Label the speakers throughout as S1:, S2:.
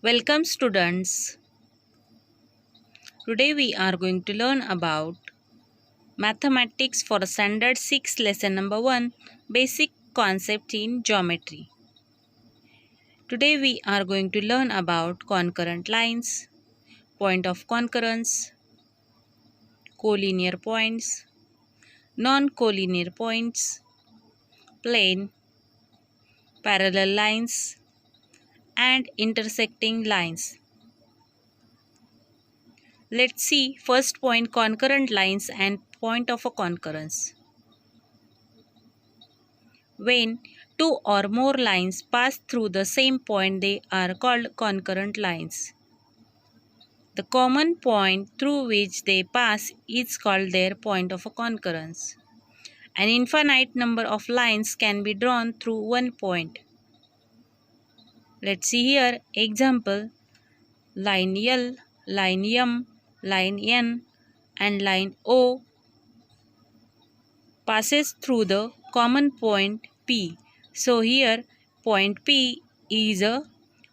S1: Welcome students. Today we are going to learn about mathematics for standard 6 lesson number 1 basic concept in geometry. Today we are going to learn about concurrent lines, point of concurrence, collinear points, non-collinear points, plane, parallel lines and intersecting lines. Let's see first point concurrent lines and point of a concurrence. When two or more lines pass through the same point, they are called concurrent lines. The common point through which they pass is called their point of a concurrence. An infinite number of lines can be drawn through one point. Let's see here example: line L, line M, line N and line O passes through the common point P. So here point P is a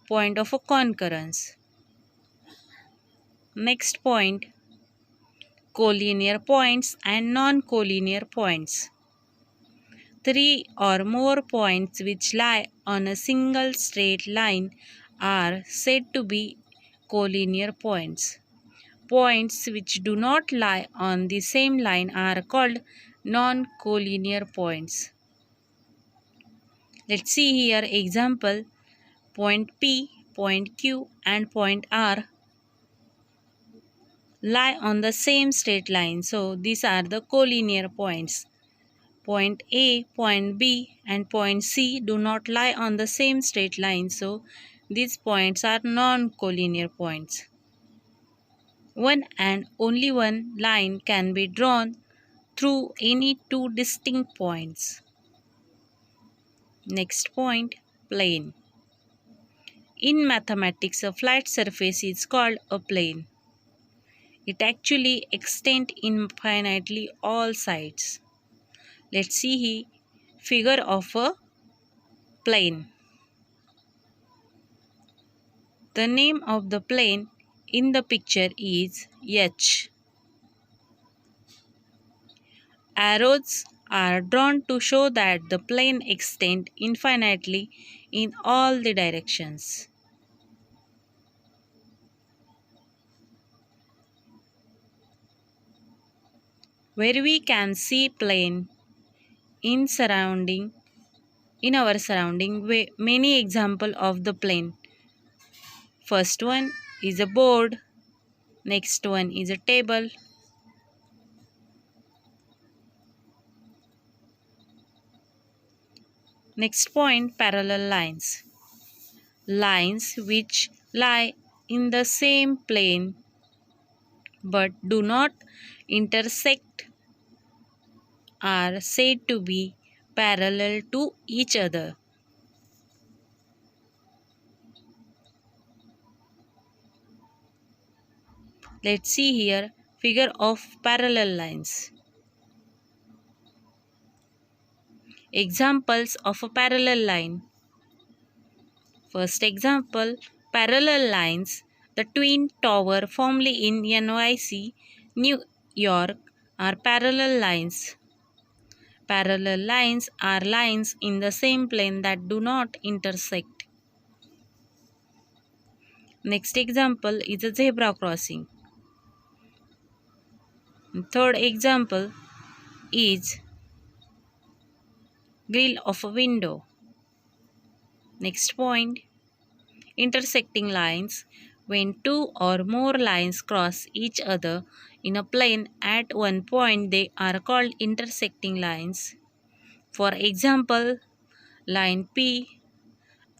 S1: point of a concurrence. Next point, collinear points and non-collinear points. Three or more points which lie on a single straight line are said to be collinear points. Points which do not lie on the same line are called non-collinear points. Let's see here example: point P, point Q and point R lie on the same straight line. So these are the collinear points. Point A, point B and point C do not lie on the same straight line. So these points are non-collinear points. One and only one line can be drawn through any two distinct points. Next point, plane. In mathematics, a flat surface is called a plane. It actually extends infinitely all sides. Let's see here figure of a plane. The name of the plane in the picture is H. Arrows are drawn to show that the plane extends infinitely in all the directions. Where we can see plane in our surrounding, many example of the plane. First one is a board, next one is a table, next point parallel lines. Lines which lie in the same plane but do not intersect are said to be parallel to each other. Let's see here figure of parallel lines. Examples of a parallel line. First example, parallel lines. The Twin Tower formerly in NYC, New York are parallel lines. Parallel lines are lines in the same plane that do not intersect. Next example is a zebra crossing. Third example is grill of a window. Next point, intersecting lines. When two or more lines cross each other in a plane at one point, they are called intersecting lines. For example, line P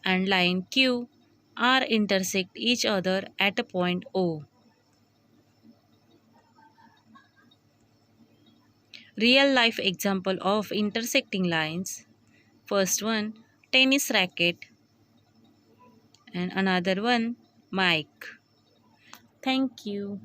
S1: and line Q are intersect each other at a point O. Real life example of intersecting lines. First one, tennis racket and another one, mic. Thank you.